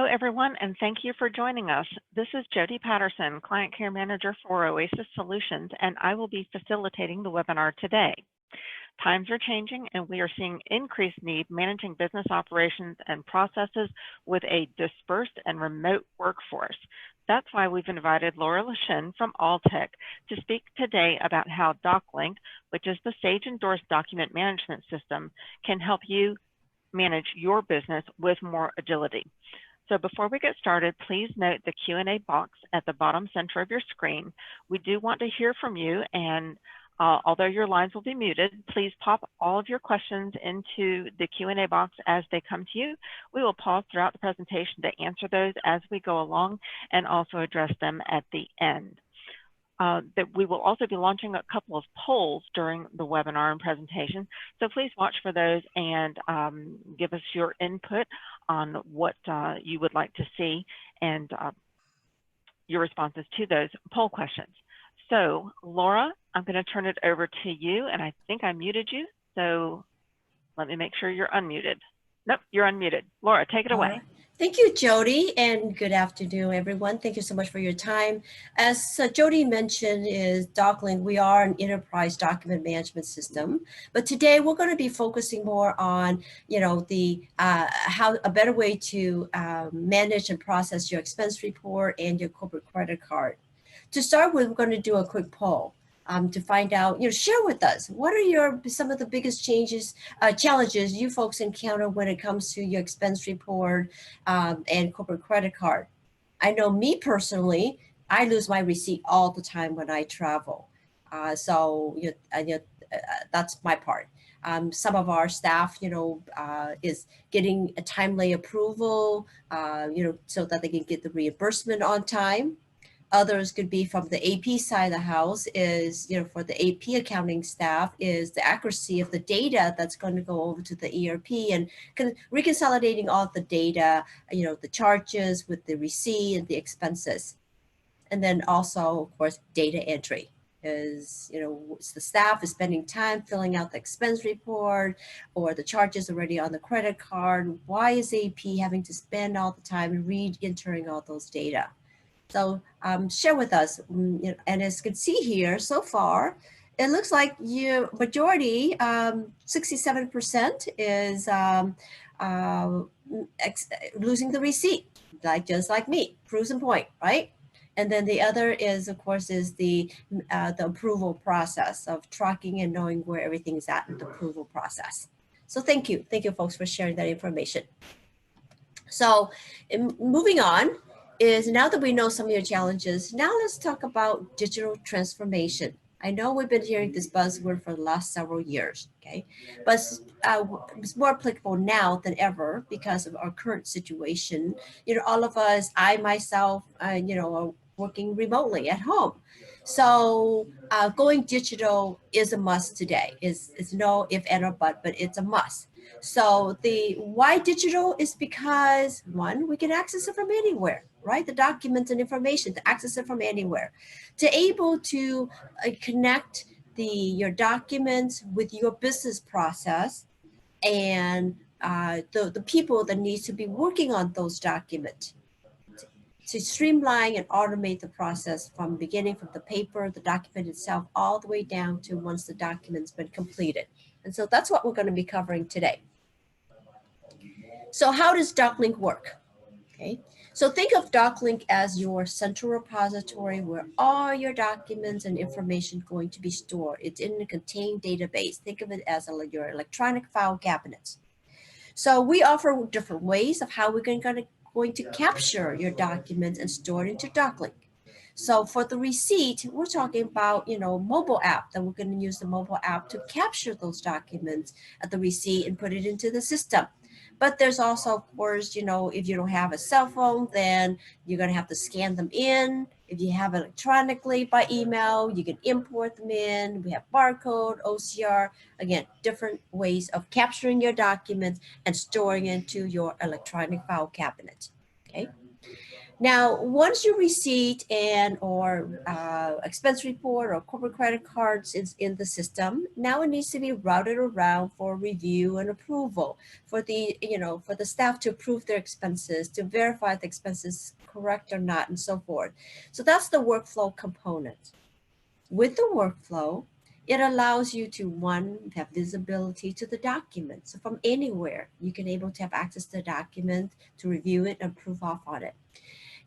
everyone, and thank you for joining us. This is Jody Patterson, Client Care Manager for Oasis Solutions, and I will be facilitating the webinar today. Times are changing, and we are seeing increased need managing business operations and processes with a dispersed and remote workforce. That's why we've invited Laura Lashin from Alltech to speak today about how DocLink, which is the Sage-endorsed document management system, can help you manage your business with more agility. So before we get started, please note the Q&A box at the bottom center of your screen. We do want to hear from you, and although your lines will be muted, please pop all of your questions into the Q&A box as they come to you. We will pause throughout the presentation to answer those as we go along and also address them at the end. That we will also be launching a couple of polls during the webinar and presentation, so please watch for those and give us your input on what you would like to see and your responses to those poll questions. So Laura, I'm going to turn it over to you, and I think I muted you, so let me make sure you're unmuted. Nope, you're unmuted. Laura, take it away. Thank you, Jody, and good afternoon, everyone. Thank you so much for your time. As Jody mentioned, is DocLink. We are an enterprise document management system, but today we're going to be focusing more on, how a better way to manage and process your expense report and your corporate credit card. To start with, we're going to do a quick poll. To find out, share with us, what are some of the biggest challenges you folks encounter when it comes to your expense report and corporate credit card. I know me personally, I lose my receipt all the time when I travel. So that's my part. Some of our staff, is getting a timely approval, so that they can get the reimbursement on time. Others could be from the AP side of the house is, for the AP accounting staff is the accuracy of the data that's going to go over to the ERP and reconsolidating all the data, the charges with the receipt and the expenses. And then also, of course, data entry is, the staff is spending time filling out the expense report or the charges already on the credit card. Why is AP having to spend all the time re-entering all those data? So share with us, and as you can see here so far, it looks like your majority, 67% is losing the receipt, just like me, cruising point, right? And then the other is, of course, is the approval process of tracking and knowing where everything is at in the approval process. So thank you folks for sharing that information. So moving on, is now that we know some of your challenges, now let's talk about digital transformation. I know we've been hearing this buzzword for the last several years, okay? But it's more applicable now than ever because of our current situation. All of us, I myself, are working remotely at home. So going digital is a must today. It's no if, and, or but it's a must. So the why digital is because, one, we can access it from anywhere, right? The documents and information, to access it from anywhere. To able to connect your documents with your business process and the people that need to be working on those documents. To streamline and automate the process from beginning from the paper, the document itself, all the way down to once the document's been completed. And so that's what we're going to be covering today. So how does DocLink work? Okay, so think of DocLink as your central repository where all your documents and information are going to be stored. It's in a contained database. Think of it as your electronic file cabinets. So we offer different ways of how we're going to capture your documents and store it into DocLink. So for the receipt, we're talking about, mobile app, that we're going to use the mobile app to capture those documents at the receipt and put it into the system. But there's also, of course, if you don't have a cell phone, then you're going to have to scan them in. If you have electronically by email, you can import them in. We have barcode, OCR, again, different ways of capturing your documents and storing into your electronic file cabinet, okay? Now, once your receipt and or expense report or corporate credit cards is in the system, now it needs to be routed around for review and approval for the, for the staff to approve their expenses, to verify the expenses correct or not, and so forth. So that's the workflow component. With the workflow, it allows you to, one, have visibility to the document. So from anywhere, you can able to have access to the document, to review it and approve off on it.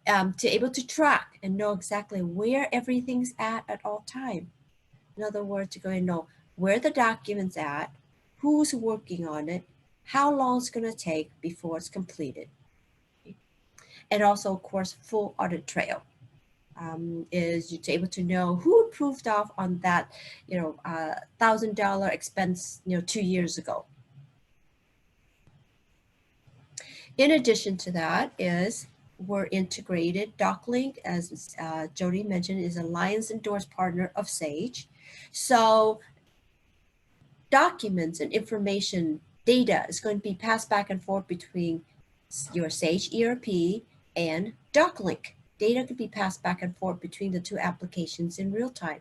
To able to track and know exactly where everything's at all time. In other words, to go and know where the document's at, who's working on it, how long it's going to take before it's completed. And also, of course, full audit trail. Is you're able to know who approved off on that, $1,000 expense, 2 years ago. In addition to that is we're integrated. DocLink, as Jody mentioned, is Alliance endorsed partner of Sage. So documents and information, data is going to be passed back and forth between your Sage ERP and DocLink. Data could be passed back and forth between the two applications in real time.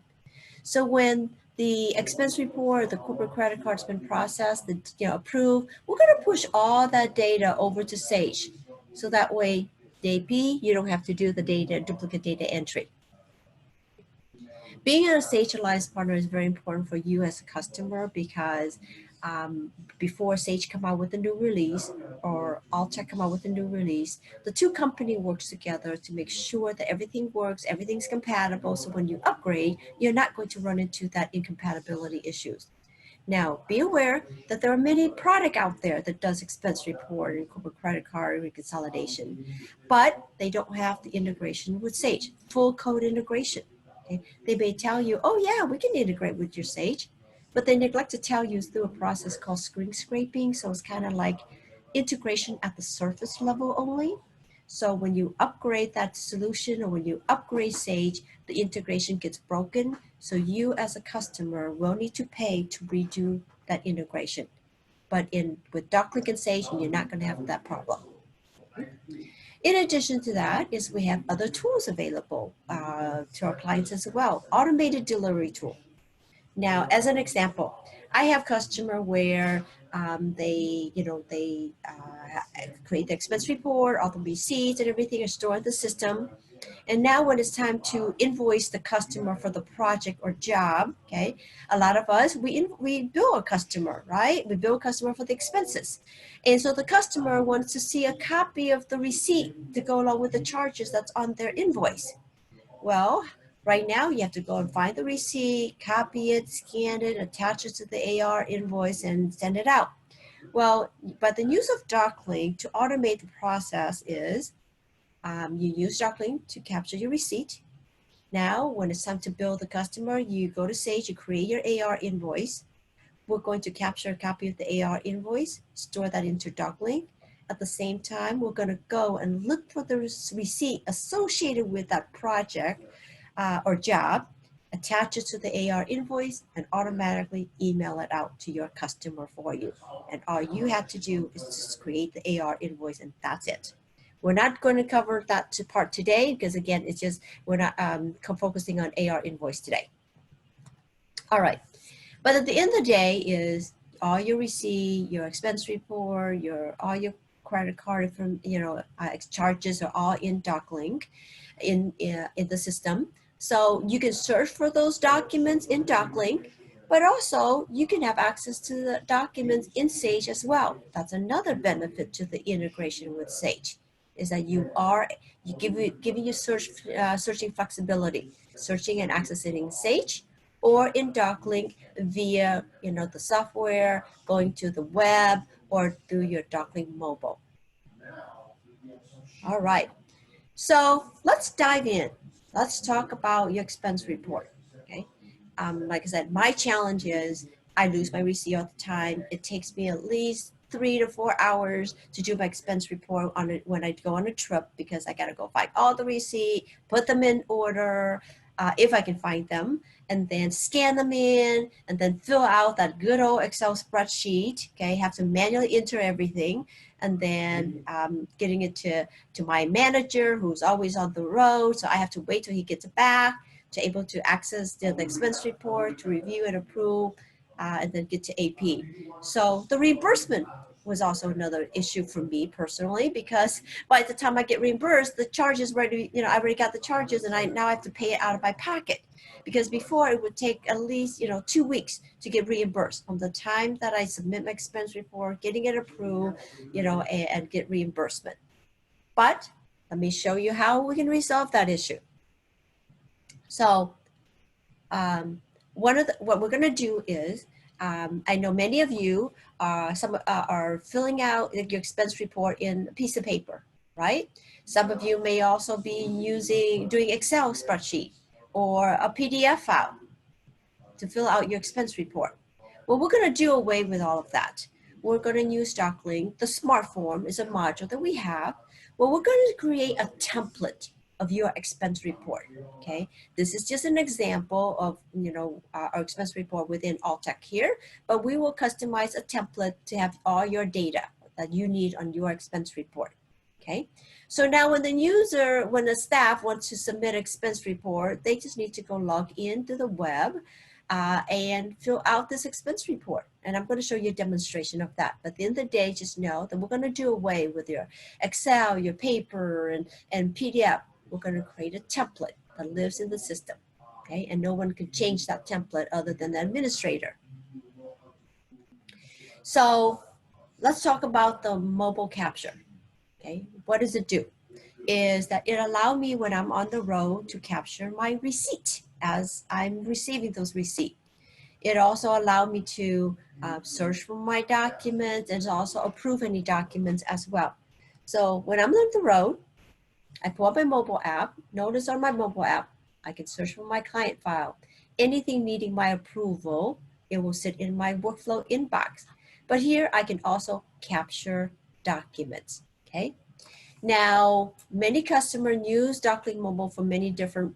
So when the expense report, the corporate credit card's been processed, approved, we're going to push all that data over to Sage. So that way, DP, you don't have to do the duplicate data entry. Being a Sage Alliance partner is very important for you as a customer because before Sage come out with a new release or Alltech come out with a new release, the two company works together to make sure that everything works, everything's compatible. So when you upgrade, you're not going to run into that incompatibility issues. Now, be aware that there are many product out there that does expense report and corporate credit card reconciliation, but they don't have the integration with Sage, full code integration. Okay? They may tell you, oh yeah, we can integrate with your Sage, but they neglect to tell you through a process called screen scraping. So it's kind of like integration at the surface level only. So when you upgrade that solution or when you upgrade Sage, the integration gets broken. So you as a customer will need to pay to redo that integration. But with DocLink and Sage, you're not going to have that problem. In addition to that is we have other tools available to our clients as well. Automated delivery tool. Now, as an example, I have customer where they create the expense report, all the receipts and everything are stored in the system. And now when it's time to invoice the customer for the project or job, okay, a lot of us, we bill a customer, right? We bill a customer for the expenses. And so the customer wants to see a copy of the receipt to go along with the charges that's on their invoice. Well, right now you have to go and find the receipt, copy it, scan it, attach it to the AR invoice and send it out. Well, but the use of DocLink to automate the process is you use DocLink to capture your receipt. Now, when it's time to bill the customer, you go to Sage, you create your AR invoice. We're going to capture a copy of the AR invoice, store that into DocLink. At the same time, we're going to go and look for the receipt associated with that project or job, attach it to the AR invoice, and automatically email it out to your customer for you. And all you have to do is just create the AR invoice, and that's it. We're not going to cover that part today because, again, it's just we're not focusing on AR invoice today. All right. But at the end of the day is all your receipt, your expense report, all your credit card from charges are all in DocLink in the system. So you can search for those documents in DocLink, but also you can have access to the documents in Sage as well. That's another benefit to the integration with Sage, is that giving you searching flexibility, searching and accessing Sage or in DocLink via the software, going to the web or through your DocLink mobile. All right, so let's dive in. Let's talk about your expense report. Okay, like I said, my challenge is I lose my receipt all the time. It takes me at least 3 to 4 hours to do my expense report when I go on a trip because I got to go find all the receipt, put them in order, if I can find them, and then scan them in, and then fill out that good old Excel spreadsheet. Okay, have to manually enter everything, and then getting it to my manager, who's always on the road. So I have to wait till he gets back to able to access the expense report, to review and approve, and then get to AP. So the reimbursement was also another issue for me personally, because by the time I get reimbursed, the charges already, I already got the charges, and I now have to pay it out of my pocket. Because before it would take at least 2 weeks to get reimbursed from the time that I submit my expense report, getting it approved, and get reimbursement. But let me show you how we can resolve that issue. So what we're going to do is, I know many of you are filling out your expense report in a piece of paper, right? Some of you may also be doing Excel spreadsheet or a PDF file to fill out your expense report. Well, we're going to do away with all of that. We're going to use DocLink. The Smart Form is a module that we have. Well, we're going to create a template of your expense report. Okay, this is just an example of our expense report within Alltech here, but we will customize a template to have all your data that you need on your expense report. Okay, so now when the staff wants to submit expense report, they just need to go log into the web and fill out this expense report. And I'm going to show you a demonstration of that. But at the end of the day, just know that we're going to do away with your Excel, your paper, and PDF. We're going to create a template that lives in the system. Okay, and no one can change that template other than the administrator. So let's talk about the mobile capture. Okay, what does it do? Is that it allows me when I'm on the road to capture my receipt as I'm receiving those receipts. It also allowed me to search for my documents and also approve any documents as well. So when I'm on the road, I pull up my mobile app. Notice on my mobile app, I can search for my client file. Anything needing my approval, it will sit in my workflow inbox. But here I can also capture documents, okay? Now, many customers use DocLink Mobile for many different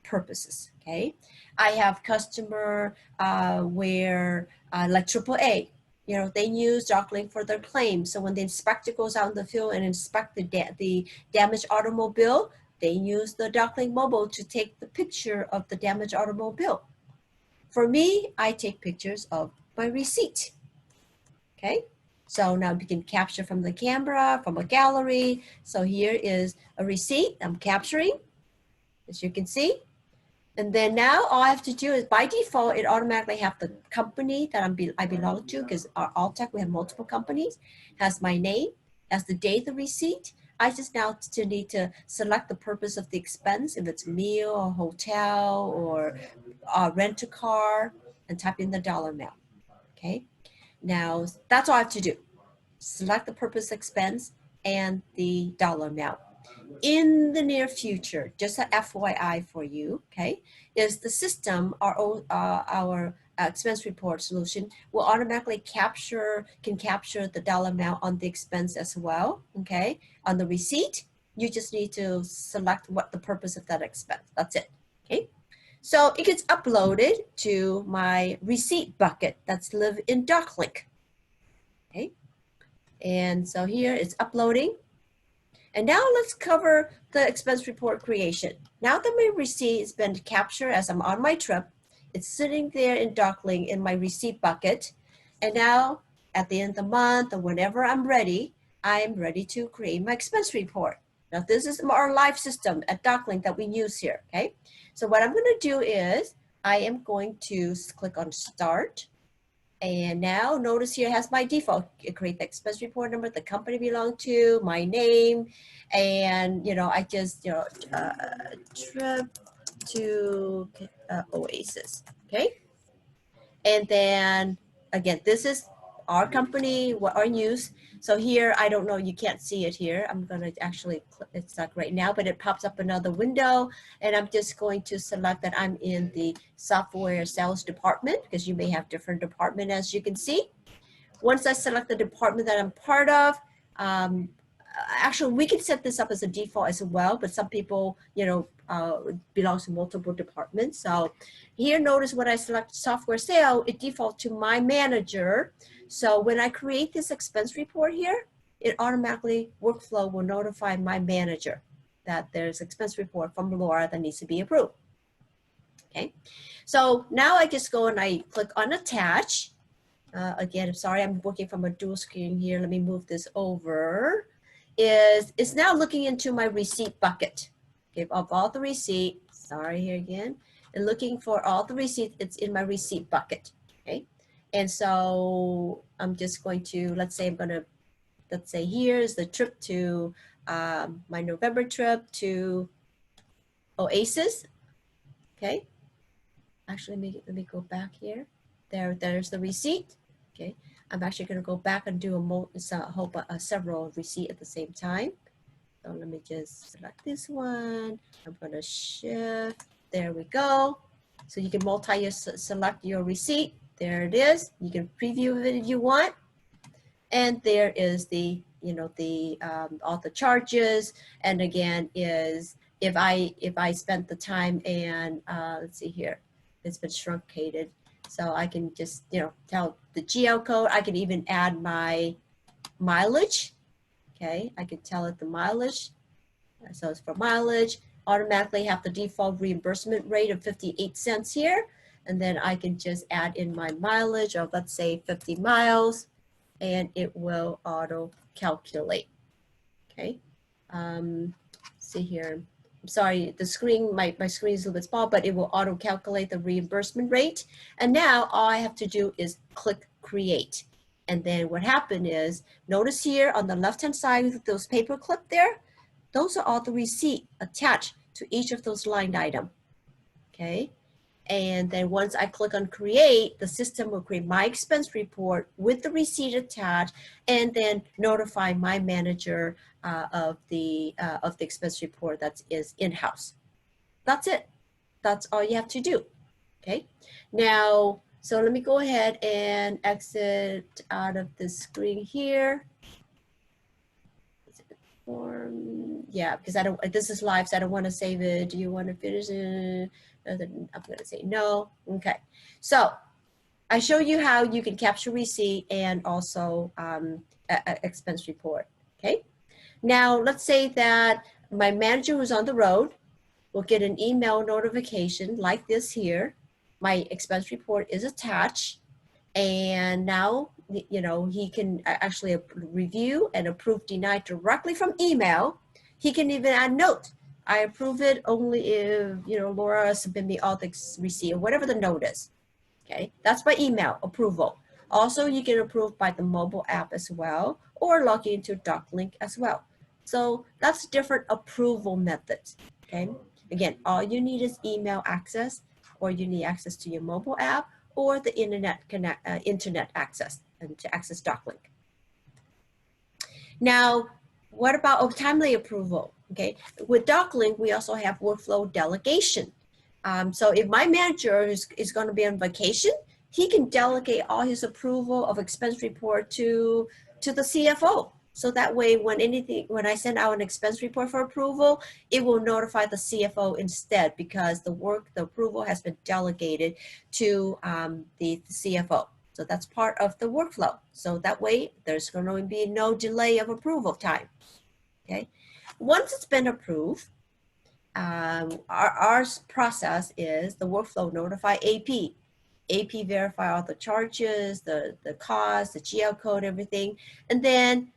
purposes, okay? I have customer where, like AAA, they use DocLink for their claims. So when the inspector goes out in the field and inspect the damaged automobile, they use the DocLink Mobile to take the picture of the damaged automobile. For me, I take pictures of my receipt, okay? So now we can capture from the camera, from a gallery. So here is a receipt I'm capturing, as you can see. And then now all I have to do is, by default, it automatically have the company that I belong to, because our Alltech, we have multiple companies, has my name, has the date of the receipt. I just now need to select the purpose of the expense, if it's meal or hotel or rent a car, and type in the dollar amount, okay? Now, that's all I have to do. Select the purpose expense and the dollar amount. In the near future, just a FYI for you, okay, is the system, our expense report solution will automatically can capture the dollar amount on the expense as well, okay? On the receipt, you just need to select what the purpose of that expense. That's it, okay? So it gets uploaded to my receipt bucket that's live in DocLink, okay? And so here it's uploading. And now let's cover the expense report creation. Now that my receipt has been captured as I'm on my trip, it's sitting there in DocLink in my receipt bucket. And now at the end of the month or whenever I'm ready to create my expense report. Now this is our live system at DocLink that we use here, okay? So what I'm gonna do is I am going to click on Start. And now notice here it has my default. Create the expense report number, the company belong to, my name, and I just trip to Oasis, okay? And then again, this is our company, what our use. So here, I don't know, you can't see it here. I'm gonna actually, it's not right now, but it pops up another window, and I'm just going to select that I'm in the software sales department, because you may have different department, as you can see. Once I select the department that I'm part of, actually we can set this up as a default as well, but some people, belongs to multiple departments. So here, notice when I select software sale, it defaults to my manager. So when I create this expense report here, it automatically, workflow will notify my manager that there's expense report from Laura that needs to be approved. Okay, so now I just go and I click on attach. Again, I'm sorry, I'm working from a dual screen here. Let me move this over. It's now looking into my receipt bucket. Okay, of all the receipt, sorry here again, and looking for all the receipts, it's in my receipt bucket. Okay, and so I'm just going to, let's say here's the trip to my November trip to Oasis. Okay, actually let me go back here. There's the receipt. Okay, I'm actually going to go back and do several receipt at the same time. So let me just select this one. I'm going to shift. There we go. So you can select your receipt. There it is. You can preview it if you want. And there is the, all the charges. And again, is if I spent the time and let's see here, it's been truncated. So I can just, tell the GL code. I can even add my mileage. Okay, I can tell it the mileage. So it's for mileage, automatically have the default reimbursement rate of 58 cents here. And then I can just add in my mileage of, let's say, 50 miles, and it will auto calculate. Okay, see here. I'm sorry, the screen, my screen is a little bit small, but it will auto calculate the reimbursement rate. And now all I have to do is click create. And then what happened is, notice here on the left-hand side with those paper clip there, those are all the receipt attached to each of those line item. Okay. And then once I click on create, the system will create my expense report with the receipt attached, and then notify my manager of the expense report that is in-house. That's it. That's all you have to do. Okay. Now, so let me go ahead and exit out of the screen here. Yeah, because I don't, this is live, so I don't want to save it. Do you want to finish it? I'm going to say no. Okay. So I show you how you can capture receipt and also expense report. Okay. Now let's say that my manager who's on the road will get an email notification like this here. My expense report is attached, and now, he can actually review and approve, deny directly from email. He can even add note. I approve it only if, Laura submit me all the receipt or whatever the note is. Okay, that's by email approval. Also, you can approve by the mobile app as well, or log into DocLink as well. So that's different approval methods. Okay, again, all you need is email access, or you need access to your mobile app, or the internet access, and to access DocLink. Now, what about timely approval? Okay, with DocLink, we also have workflow delegation. So if my manager is going to be on vacation, he can delegate all his approval of expense report to the CFO. So that way, when I send out an expense report for approval, it will notify the CFO instead, because the approval has been delegated to the CFO. So that's part of the workflow. So that way, there's going to be no delay of approval time. Okay, once it's been approved, our process is the workflow notify AP. AP verify all the charges, the cost, the GL code, everything, and then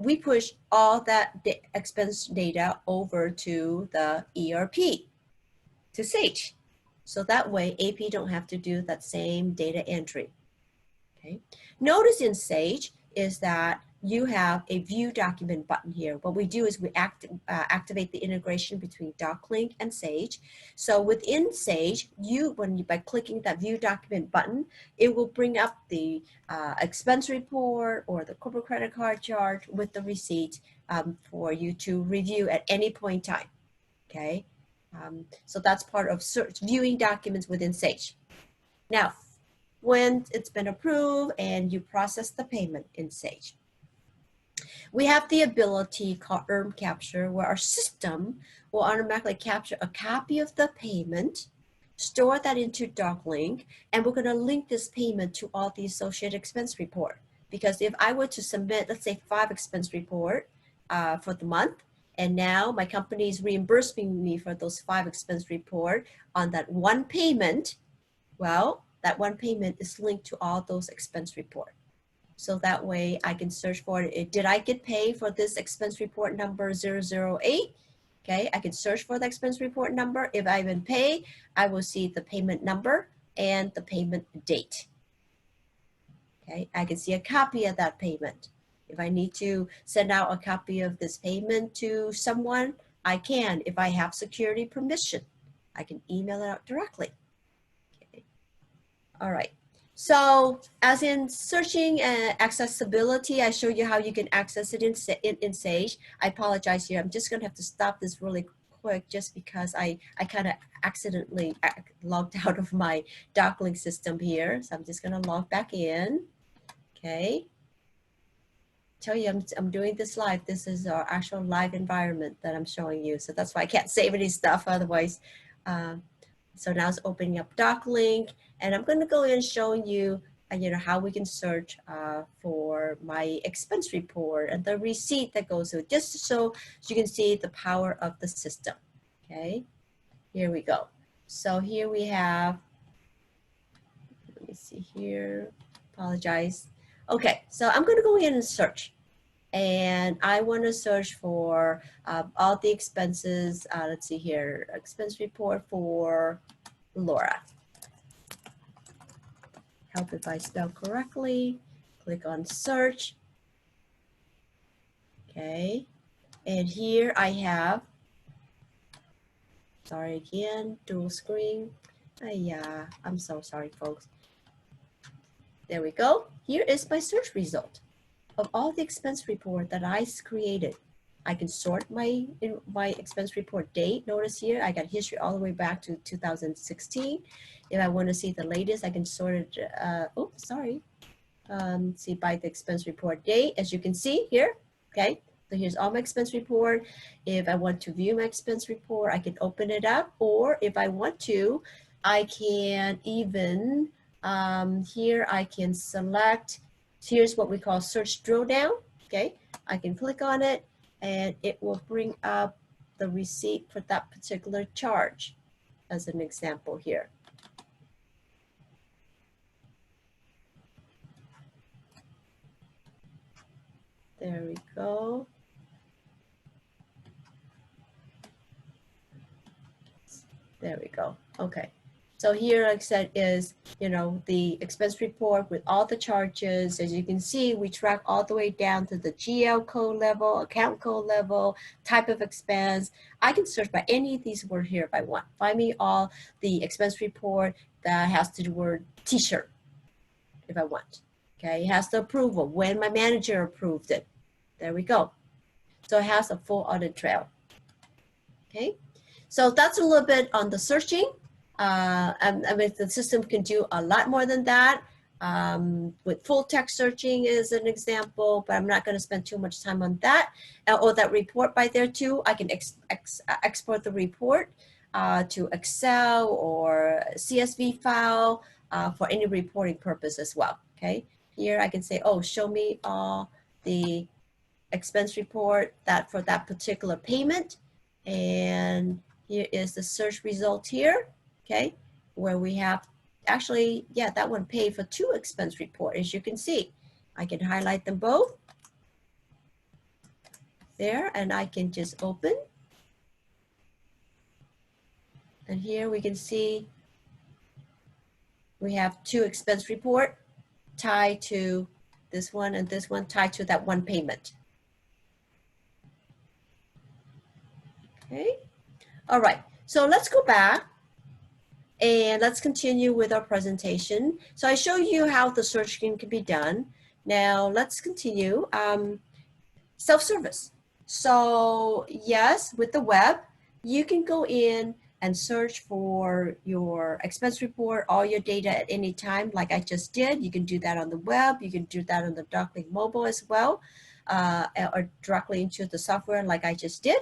we push all that expense data over to the ERP, to Sage. So that way AP don't have to do that same data entry. Okay. Notice in Sage is that you have a view document button here. What we do is we activate the integration between DocLink and Sage. So within Sage, by clicking that view document button, it will bring up the expense report or the corporate credit card charge with the receipt for you to review at any point in time. Okay, so that's part of viewing documents within Sage. Now, when it's been approved and you process the payment in Sage, We have the ability called earn capture, where our system will automatically capture a copy of the payment, store that into DocLink, and we're going to link this payment to all the associated expense report. Because if I were to submit, let's say 5 expense report for the month, and now my company is reimbursing me for those 5 expense report on that one payment, well, that one payment is linked to all those expense report. So that way I can search for it. Did I get paid for this expense report number 008? Okay, I can search for the expense report number. If I've been paid, I will see the payment number and the payment date. Okay, I can see a copy of that payment. If I need to send out a copy of this payment to someone, I can. If I have security permission, I can email it out directly. Okay. All right. So as in searching and accessibility, I show you how you can access it in Sage. I apologize here. I'm just going to have to stop this really quick just because I kind of accidentally logged out of my DocLink system here. So I'm just going to log back in. Okay. Tell you I'm doing this live. This is our actual live environment that I'm showing you. So that's why I can't save any stuff otherwise. So now it's opening up DocLink, and I'm going to go in showing you, how we can search for my expense report and the receipt that goes with, just so you can see the power of the system. Okay, here we go. So here we have, let me see here, apologize. Okay, so I'm going to go in and search. And I want to search for all the expenses. Let's see here, expense report for Laura. Help if I spell correctly. Click on search. Okay, and here I have, sorry again, dual screen. Yeah, I'm so sorry, folks. There we go. Here is my search result of all the expense report that I created. I can sort my expense report date. Notice here, I got history all the way back to 2016. If I want to see the latest, I can sort it, see by the expense report date, as you can see here, okay? So here's all my expense report. If I want to view my expense report, I can open it up, or if I want to, I can even, here I can select, here's what we call search drill down, okay? I can click on it and it will bring up the receipt for that particular charge as an example here. There we go. There we go. Okay. So here, like I said, is, the expense report with all the charges. As you can see, we track all the way down to the GL code level, account code level, type of expense. I can search by any of these words here if I want. Find me all the expense report that has to do with t-shirt if I want. Okay, it has the approval, when my manager approved it. There we go. So it has a full audit trail. Okay, so that's a little bit on the searching. I mean, the system can do a lot more than that. With full text searching is an example, but I'm not going to spend too much time on that. Or that report by there too. I can export the report to Excel or CSV file for any reporting purpose as well. Okay, here I can say, oh, show me all the expense report that for that particular payment, and here is the search result here. Okay, where we have actually, yeah, that one paid for 2 expense report. As you can see, I can highlight them both there, and I can just open. And here we can see we have 2 expense report tied to this one, and this one tied to that one payment. Okay, all right, so let's go back. And let's continue with our presentation. So I show you how the searching can be done. Now let's continue. Self-service. So yes, with the web, you can go in and search for your expense report, all your data at any time, like I just did. You can do that on the web. You can do that on the DocLink mobile as well. or directly into the software like I just did.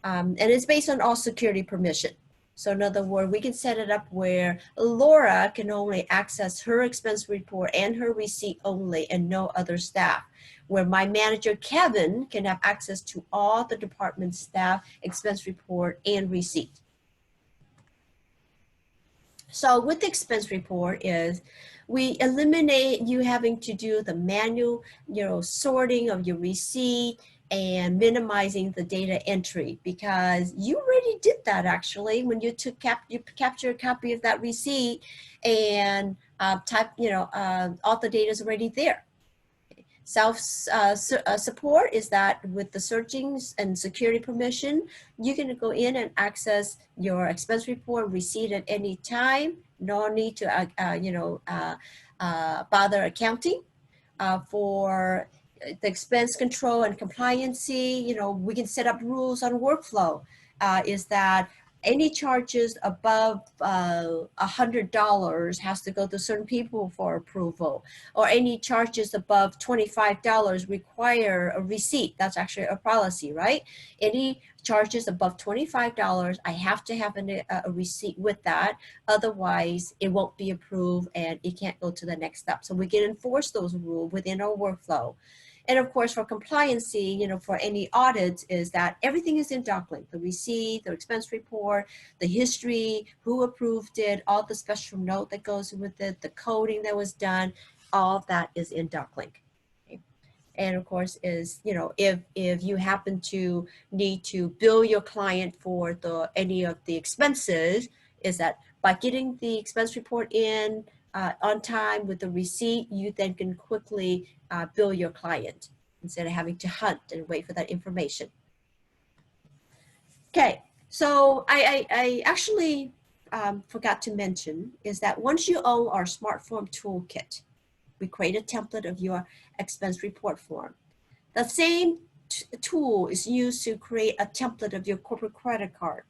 And it's based on all security permission. So in other words, we can set it up where Laura can only access her expense report and her receipt only and no other staff. Where my manager, Kevin, can have access to all the department staff, expense report, and receipt. So with the expense report is we eliminate you having to do the manual, sorting of your receipt and minimizing the data entry, because you already did that actually when you capture a copy of that receipt and all the data is already there. Self-support is that with the searching and security permission, you can go in and access your expense report receipt at any time. No need to bother accounting. For the expense control and compliancy, we can set up rules on workflow. Is that any charges above $100 has to go to certain people for approval, or any charges above $25 require a receipt. That's actually a policy, right? Any charges above $25, I have to have a receipt with that. Otherwise, it won't be approved and it can't go to the next step. So we can enforce those rules within our workflow. And of course, for compliancy, for any audits, is that everything is in DocLink: the receipt, the expense report, the history, who approved it, all the special note that goes with it, the coding that was done, all of that is in DocLink. Okay. And of course is, if you happen to need to bill your client for any of the expenses, is that by getting the expense report in on time with the receipt, you then can quickly bill your client instead of having to hunt and wait for that information. Okay, so I actually forgot to mention is that once you own our Smart Form Toolkit, we create a template of your expense report form. The same tool is used to create a template of your corporate credit card,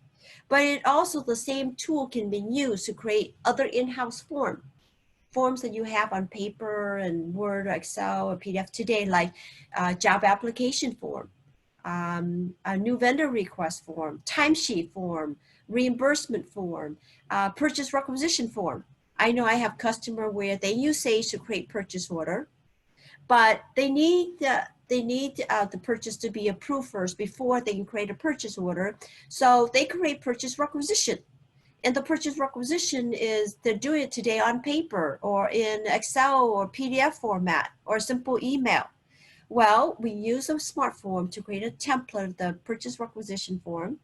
but it also the same tool can be used to create other in-house forms that you have on paper and Word or Excel or PDF today, like job application form, a new vendor request form, timesheet form, reimbursement form, purchase requisition form. I know I have customer where they use Sage to create purchase order, but they need the purchase to be approved first before they can create a purchase order. So they create purchase requisition. And the purchase requisition is they're doing it today on paper or in Excel or PDF format or simple email. Well, we use a smart form to create a template of the purchase requisition form.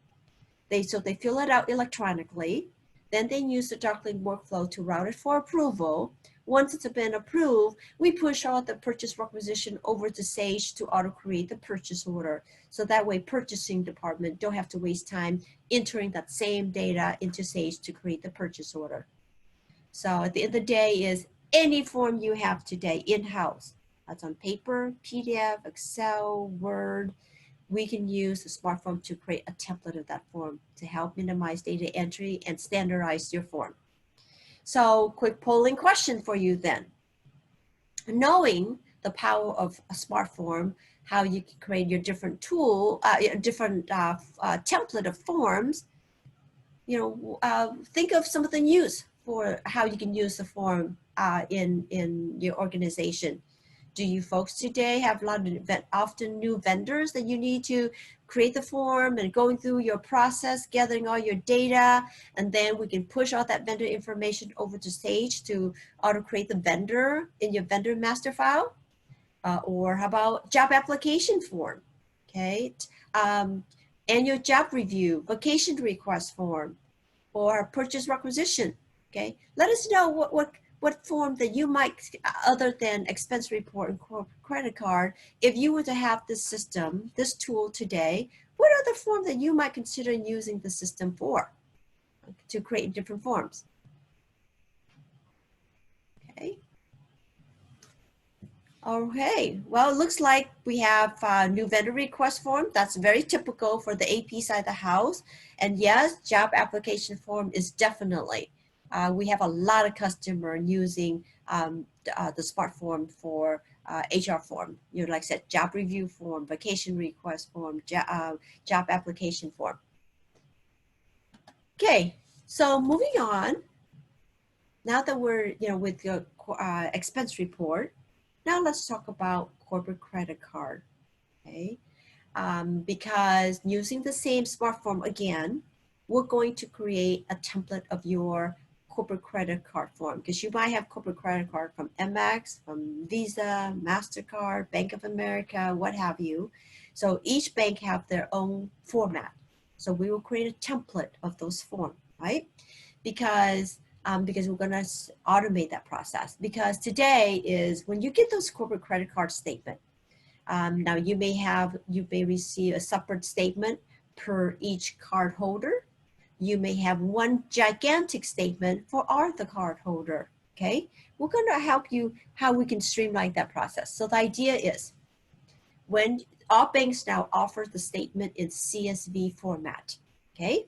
So they fill it out electronically. Then they use the DocLink workflow to route it for approval. Once it's been approved, we push all the purchase requisition over to Sage to auto-create the purchase order. So that way purchasing department don't have to waste time entering that same data into Sage to create the purchase order. So at the end of the day is any form you have today in-house. That's on paper, PDF, Excel, Word. We can use the smart form to create a template of that form to help minimize data entry and standardize your form. So quick polling question for you then. Knowing the power of a smart form, how you can create your different template of forms, think of some of the use for how you can use the form in your organization. Do you folks today have a lot of often new vendors that you need to create the form and going through your process, gathering all your data, and then we can push all that vendor information over to Sage to auto-create the vendor in your vendor master file? Or how about job application form, okay? Annual job review, vacation request form, or purchase requisition, okay? Let us know what form that you might, other than expense report and credit card, if you were to have this system, this tool today, what other form that you might consider using the system for to create different forms? Okay. Okay, well, it looks like we have a new vendor request form. That's very typical for the AP side of the house. And yes, job application form is definitely. We have a lot of customers using the smart form for HR form, like I said, job review form, vacation request form, job application form. Okay, so moving on. Now that we're with the expense report, now let's talk about corporate credit card. Okay, because using the same smart form again, we're going to create a template of your corporate credit card form, because you might have corporate credit card from Amex, from Visa, MasterCard, Bank of America, what have you. So each bank have their own format. So we will create a template of those forms, right? Because we're gonna automate that process. Because today is when you get those corporate credit card statement, now you may receive a separate statement per each card holder. You may have one gigantic statement for all the card holder. Okay, we're going to help you how we can streamline that process. So the idea is, when all banks now offer the statement in CSV format. Okay,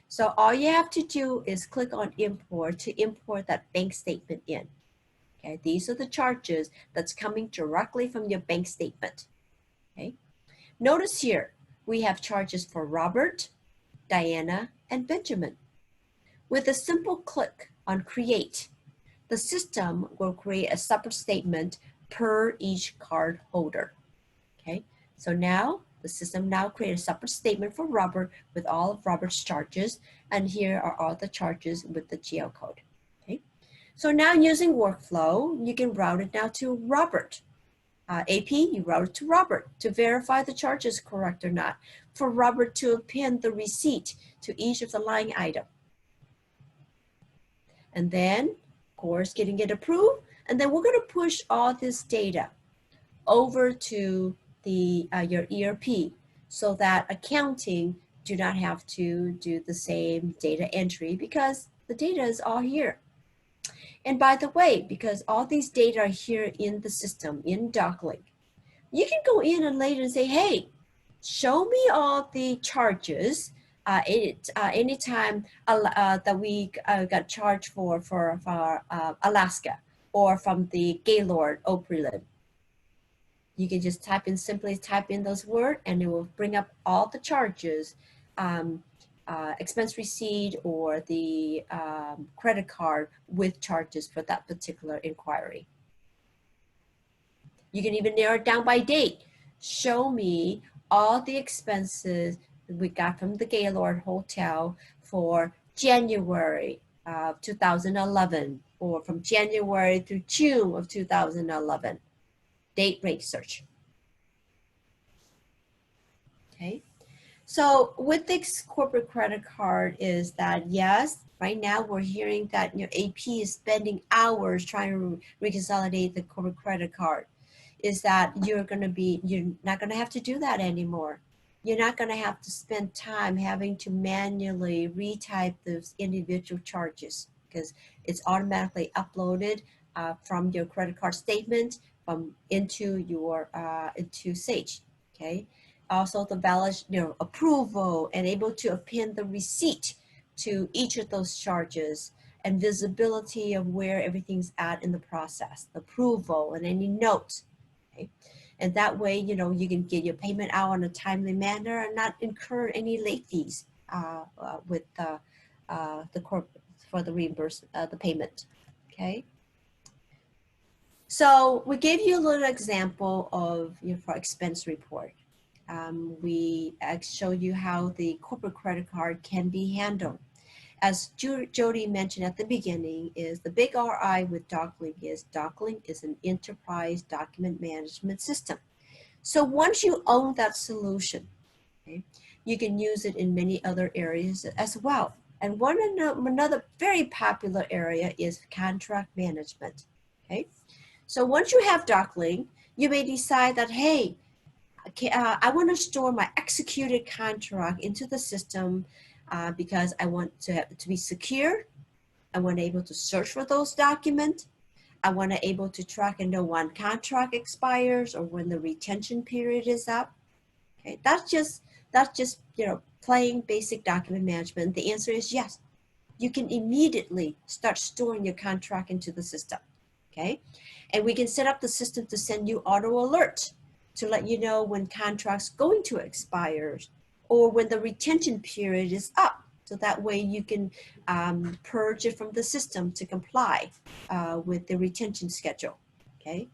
so all you have to do is click on import to import that bank statement in. Okay, these are the charges that's coming directly from your bank statement. Okay, notice here we have charges for Robert, Diana, and Benjamin. With a simple click on create, the system will create a separate statement per each card holder. Okay, so now the system now creates a separate statement for Robert with all of Robert's charges, and here are all the charges with the GL code. Okay, so now using workflow, you can route it now to Robert. AP, you route it to Robert to verify the charge is correct or not, for Robert to append the receipt to each of the line item. And then, of course, getting it approved, and then we're going to push all this data over to the your ERP, so that accounting do not have to do the same data entry, because the data is all here. And by the way, because all these data are here in the system, in DocLink, you can go in and later and say, hey, show me all the charges anytime that we got charged for Alaska, or from the Gaylord Opreland. You can just simply type in those words, and it will bring up all the charges, expense receipt, or the credit card with charges for that particular inquiry. You can even narrow it down by date. Show me all the expenses we got from the Gaylord Hotel for January 2011, or from January through June of 2011. Date rate search. Okay, so with this corporate credit card is that, yes, right now we're hearing that AP is spending hours trying to reconsolidate the corporate credit card. Is that you're not going to have to do that anymore. You're not going to have to spend time having to manually retype those individual charges, because it's automatically uploaded from your credit card statement into Sage. Okay, also the valid approval, and able to append the receipt to each of those charges, and visibility of where everything's at in the process, the approval, and any notes. Okay. And that way, you can get your payment out in a timely manner and not incur any late fees with the corporate for the reimbursement, the payment. Okay. So we gave you a little example of for expense report. We show you how the corporate credit card can be handled. As Jody mentioned at the beginning, is the big RI with DocLink is an enterprise document management system. So once you own that solution, okay, you can use it in many other areas as well. And another very popular area is contract management. Okay, so once you have DocLink, you may decide that, hey, I want to store my executed contract into the system because I want to be secure. I want to be able to search for those documents. I want to be able to track and know when contract expires or when the retention period is up. Okay, that's just plain basic document management. The answer is yes. You can immediately start storing your contract into the system. okay? And we can set up the system to send you auto alerts to let you know when contracts going to expire or when the retention period is up. So that way you can purge it from the system to comply with the retention schedule, okay?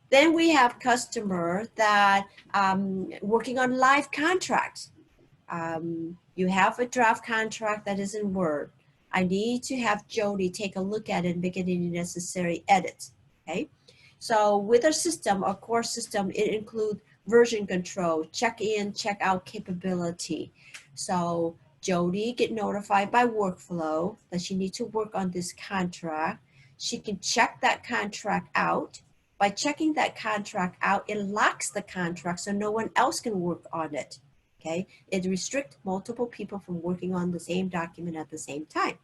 Then we have customer that working on live contracts. You have a draft contract that is in Word. I need to have Jody take a look at it and make any necessary edits, okay? So with our system, our core system, it includes version control, check-in, check-out capability. So Jody get notified by workflow that she needs to work on this contract. She can check that contract out. By checking that contract out, it locks the contract so no one else can work on it. Okay, it restricts multiple people from working on the same document at the same time.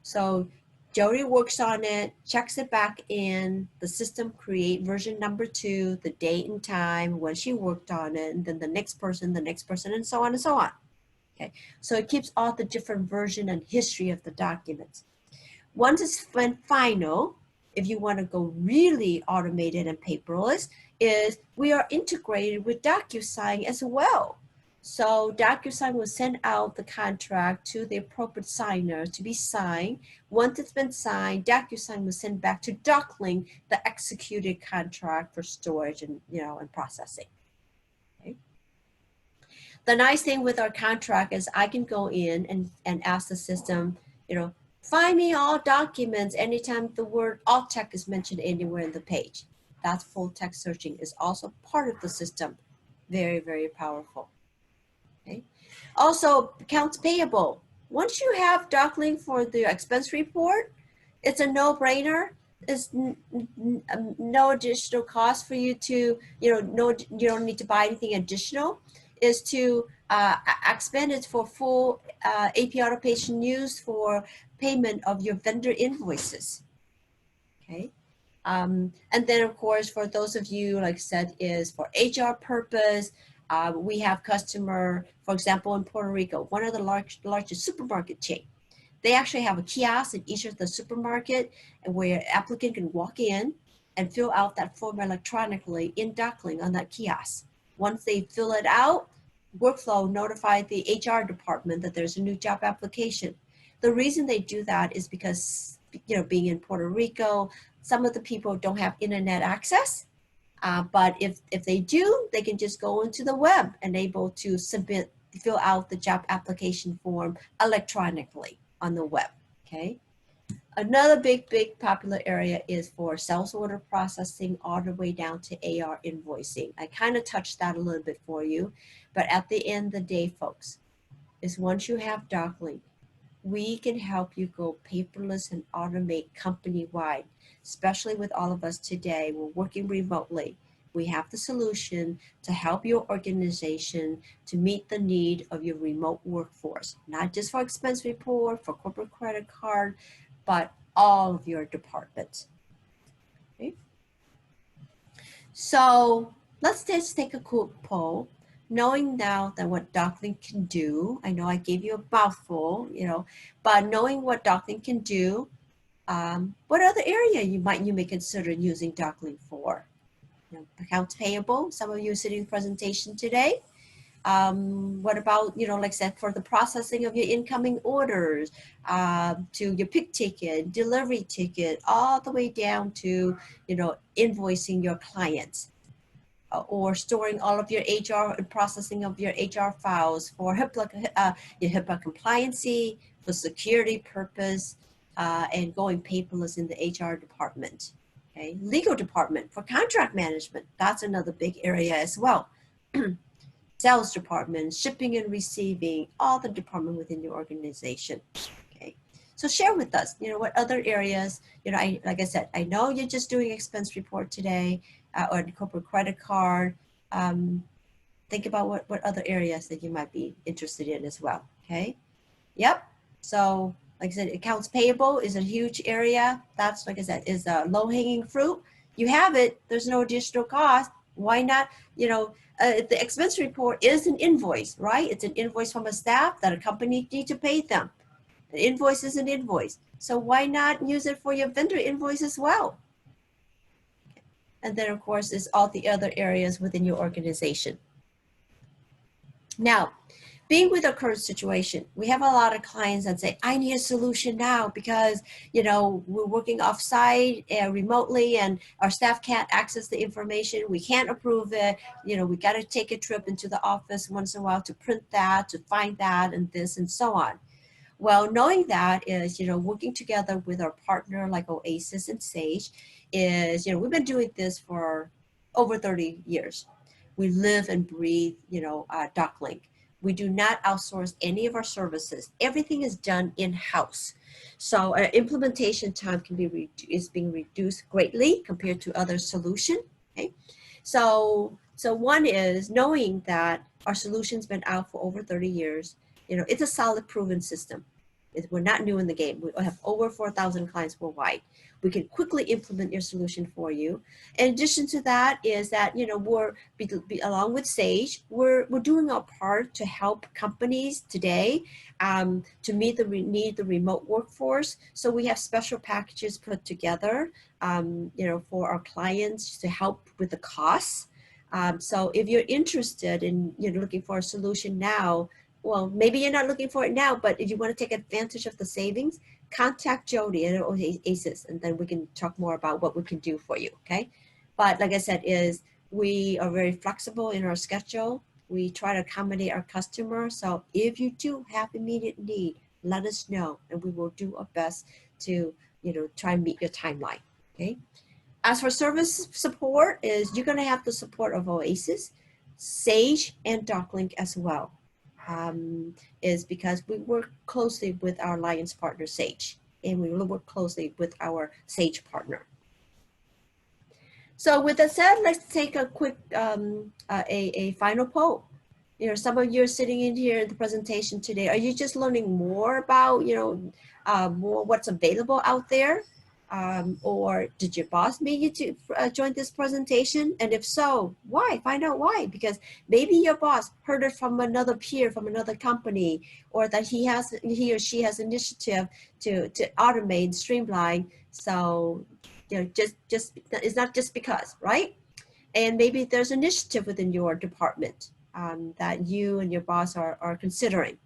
So Jody works on it, checks it back in, the system create version number 2, the date and time, when she worked on it, and then the next person, and so on and so on. Okay, so it keeps all the different version and history of the documents. Once it's final, if you want to go really automated and paperless, is we are integrated with DocuSign as well. So DocuSign will send out the contract to the appropriate signer to be signed. Once it's been signed, DocuSign will send back to DocLink the executed contract for storage and and processing. Okay. The nice thing with our contract is I can go in and ask the system, find me all documents anytime the word alt text is mentioned anywhere in the page. That's full text searching is also part of the system. Very, very powerful. Okay. Also, accounts payable. Once you have DocLink for the expense report, it's a no-brainer. It's no additional cost for you to, you don't need to buy anything additional. Is to expend it for full AP automation use for payment of your vendor invoices. Okay. And then of course, for those of you, like I said, is for HR purpose, we have customer, for example, in Puerto Rico, one of the largest supermarket chain. They actually have a kiosk in each of the supermarket where applicant can walk in and fill out that form electronically in DocLink on that kiosk. Once they fill it out, workflow notify the HR department that there's a new job application. The reason they do that is because, being in Puerto Rico, some of the people don't have internet access. But if they do, they can just go into the web and able to fill out the job application form electronically on the web, okay? Another big popular area is for sales order processing all the way down to AR invoicing. I kind of touched that a little bit for you, but at the end of the day, folks, is once you have DocLink, we can help you go paperless and automate company-wide, especially with all of us today. We're working remotely. We have the solution to help your organization to meet the need of your remote workforce, not just for expense report, for corporate credit card, but all of your departments. Okay. So let's just take a quick poll. Knowing now that what DocLink can do, I know I gave you a mouthful, but knowing what DocLink can do, what other area you may consider using DocLink for? Accounts payable, some of you sitting in the presentation today. What about, like I said, for the processing of your incoming orders, to your pick ticket, delivery ticket, all the way down to, invoicing your clients, or storing all of your HR and processing of your HR files for your HIPAA compliancy, for security purpose, and going paperless in the HR department. Okay, legal department for contract management. That's another big area as well. Sales department, shipping and receiving, all the department within your organization. Okay, so share with us, what other areas, like I said, I know you're just doing expense report today, or corporate credit card. Think about what other areas that you might be interested in as well. Okay. Yep. So like I said, accounts payable is a huge area. That's, like I said, is a low-hanging fruit. You have it. There's no additional cost. Why not? The expense report is an invoice, right? It's an invoice from a staff that a company needs to pay them. An invoice is an invoice. So why not use it for your vendor invoice as well? And then of course is all the other areas within your organization. Now, being with our current situation, we have a lot of clients that say, I need a solution now because, you know, we're working offsite remotely and our staff can't access the information. We can't approve it. You know, we got to take a trip into the office once in a while to print that, to find that, and this and so on. Well, knowing that is, you know, working together with our partner like Oasis and Sage is, you know, we've been doing this for over 30 years. We live and breathe, you know, DocLink. We do not outsource any of our services. Everything is done in-house. So our implementation time is being reduced greatly compared to other solutions. Okay, so one is knowing that our solution's been out for over 30 years. You know, it's a solid, proven system. We're not new in the game. We have over 4,000 clients worldwide. We can quickly implement your solution for you. In addition to that is that, you know, along with Sage, we're doing our part to help companies today to meet the need of the remote workforce. So we have special packages put together, you know, for our clients to help with the costs. So if you're interested in, you know, looking for a solution now, well, maybe you're not looking for it now, but if you want to take advantage of the savings, contact Jody at Oasis, and then we can talk more about what we can do for you, okay? But like I said, we are very flexible in our schedule. We try to accommodate our customers. So if you do have immediate need, let us know, and we will do our best to, you know, try and meet your timeline, okay? As for service support, you're going to have the support of Oasis, Sage, and DocLink as well. Is because we work closely with our alliance partner Sage, and we work closely with our Sage partner. So with that said, let's take a quick a final poll. You know, some of you are sitting in here in the presentation today. Are you just learning more about, you know, more what's available out there? Or did your boss make you to join this presentation? And if so, why? Find out why. Because maybe your boss heard it from another peer, from another company, or that he or she has initiative to automate, streamline. So, you know, just it's not just because, right? And maybe there's initiative within your department that you and your boss are considering.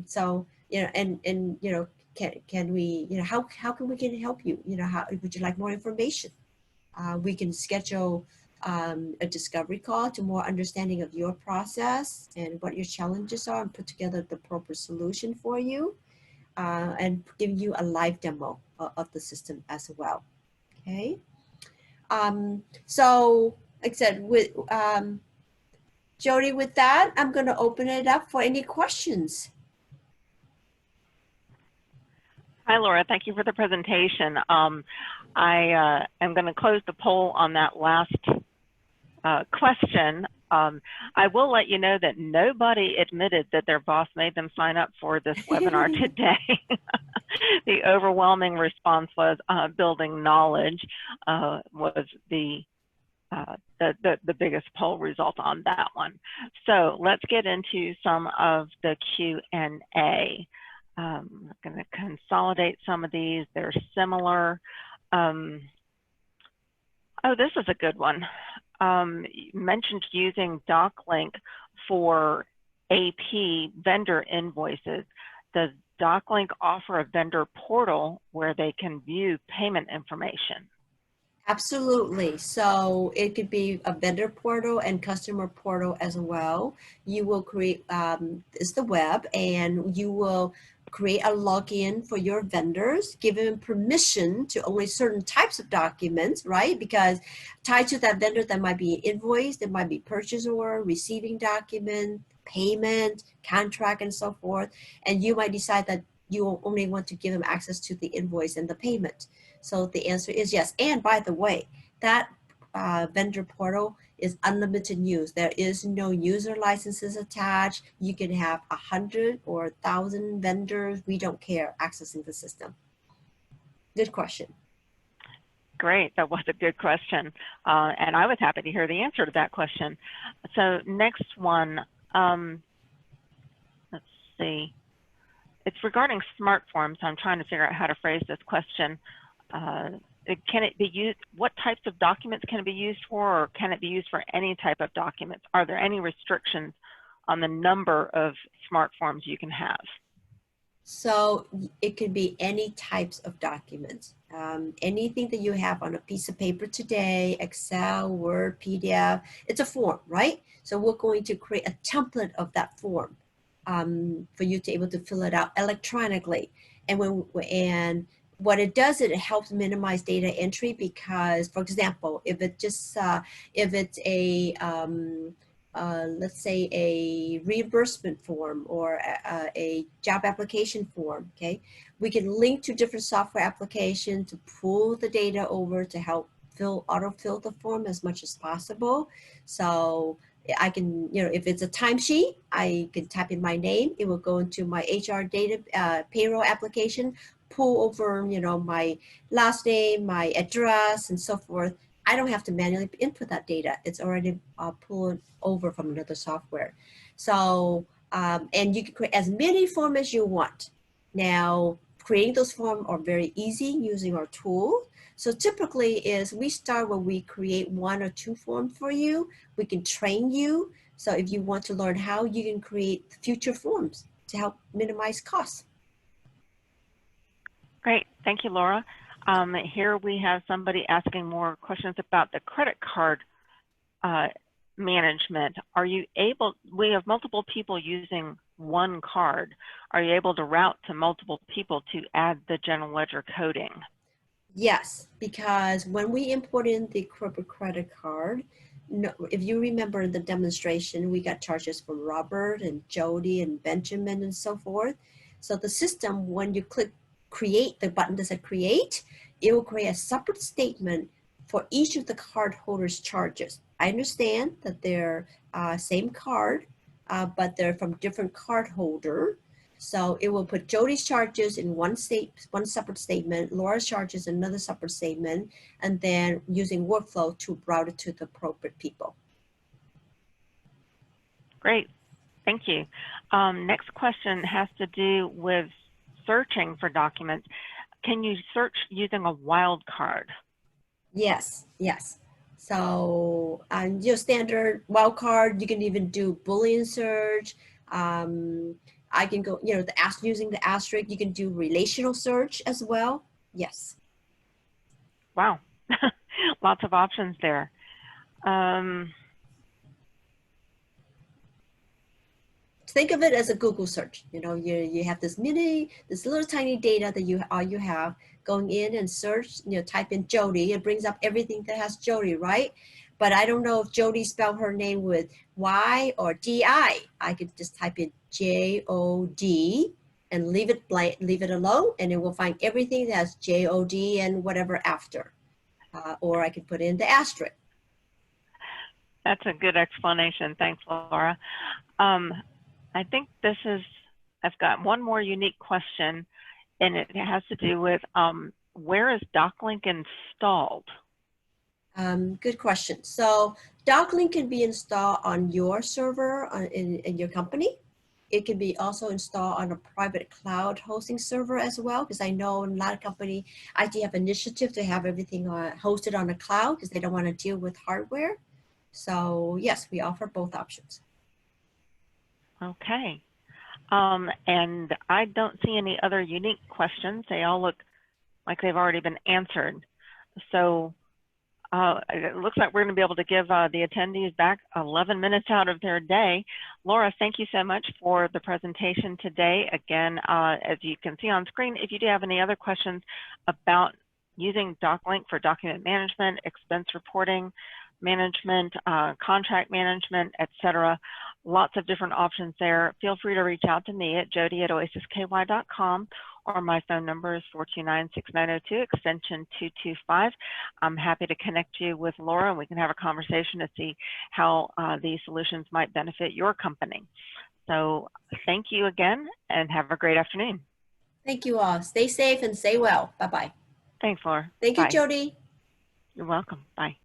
So, you know, and you know, can we, you know, how can we help you? You know, how would you like more information? We can schedule a discovery call to more understanding of your process and what your challenges are, and put together the proper solution for you, and give you a live demo of the system as well. Okay. So like I said, with Jody, with that, I'm going to open it up for any questions. Hi, Laura. Thank you for the presentation. I am going to close the poll on that last question. I will let you know that nobody admitted that their boss made them sign up for this webinar today. The overwhelming response was building knowledge was the biggest poll result on that one. So let's get into some of the Q&A. I'm going to consolidate some of these. They're similar. Oh, this is a good one. You mentioned using DocLink for AP vendor invoices. Does DocLink offer a vendor portal where they can view payment information? Absolutely. So it could be a vendor portal and customer portal as well. You will create it's the web, and you will create a login for your vendors, give them permission to only certain types of documents, right? Because tied to that vendor, there might be invoice, there might be purchase order, receiving document, payment, contract, and so forth. And you might decide that you only want to give them access to the invoice and the payment. So the answer is yes. And by the way, that vendor portal is unlimited use. There is no user licenses attached. You can have 100 or 1,000 vendors. We don't care accessing the system. Good question. Great, that was a good question. And I was happy to hear the answer to that question. So next one, let's see. It's regarding smart forms. I'm trying to figure out how to phrase this question. can it be used, what types of documents can it be used for, or can it be used for any type of documents? Are there any restrictions on the number of smart forms you can have? So it could be any types of documents. Anything that you have on a piece of paper today, Excel, Word, PDF, it's a form, right? So we're going to create a template of that form for you to be able to fill it out electronically. And what it does, it helps minimize data entry because, for example, if it's let's say a reimbursement form or a job application form, okay? We can link to different software applications to pull the data over to help autofill the form as much as possible. So I can, if it's a timesheet, I can type in my name. It will go into my HR data payroll application, pull over, my last name, my address, and so forth. I don't have to manually input that data. It's already pulled over from another software. So, and you can create as many forms as you want. Now, creating those forms are very easy using our tool. So typically we start when we create 1 or 2 forms for you. We can train you. So if you want to learn how, you can create future forms to help minimize costs. Great, thank you, Laura. Here we have somebody asking more questions about the credit card management. We have multiple people using one card. Are you able to route to multiple people to add the general ledger coding? Yes, because when we import in the corporate credit card, if you remember in the demonstration, we got charges from Robert and Jody and Benjamin and so forth. So the system, when you click create, the button that says create, it will create a separate statement for each of the card holders' charges. I understand that they're same card, but they're from different card holder. So it will put Jody's charges in one separate statement, Laura's charges in another separate statement, and then using workflow to route it to the appropriate people. Great, thank you. Next question has to do with searching for documents. Can you search using a wildcard? Yes, yes. So on your standard wildcard, you can even do Boolean search. I can go, using the asterisk, you can do relational search as well. Yes. Wow, lots of options there. Think of it as a Google search. You have this little tiny data that you have going in and search, type in Jody, it brings up everything that has Jody, right? But I don't know if Jody spelled her name with Y or D-I. I could just type in J-O-D and leave it blank, leave it alone, and it will find everything that has J-O-D and whatever after. Or I could put in the asterisk. That's a good explanation. Thanks, Laura. I think I've got one more unique question, and it has to do with where is DocLink installed? Good question. So DocLink can be installed on your server in your company. It can be also installed on a private cloud hosting server as well, because I know a lot of company IT have initiative to have everything hosted on the cloud because they don't want to deal with hardware. So yes, we offer both options. Okay. And I don't see any other unique questions. They all look like they've already been answered. So it looks like we're going to be able to give the attendees back 11 minutes out of their day. Laura, thank you so much for the presentation today. Again, as you can see on screen, if you do have any other questions about using DocLink for document management, expense reporting, management, contract management, etc. Lots of different options there. Feel free to reach out to me at jody@oasisky.com, or my phone number is 429-6902, extension 225. I'm happy to connect you with Laura, and we can have a conversation to see how these solutions might benefit your company. So thank you again, and have a great afternoon. Thank you all. Stay safe and stay well. Bye-bye. Thanks, Laura. Thank you, Jody. You're welcome. Bye.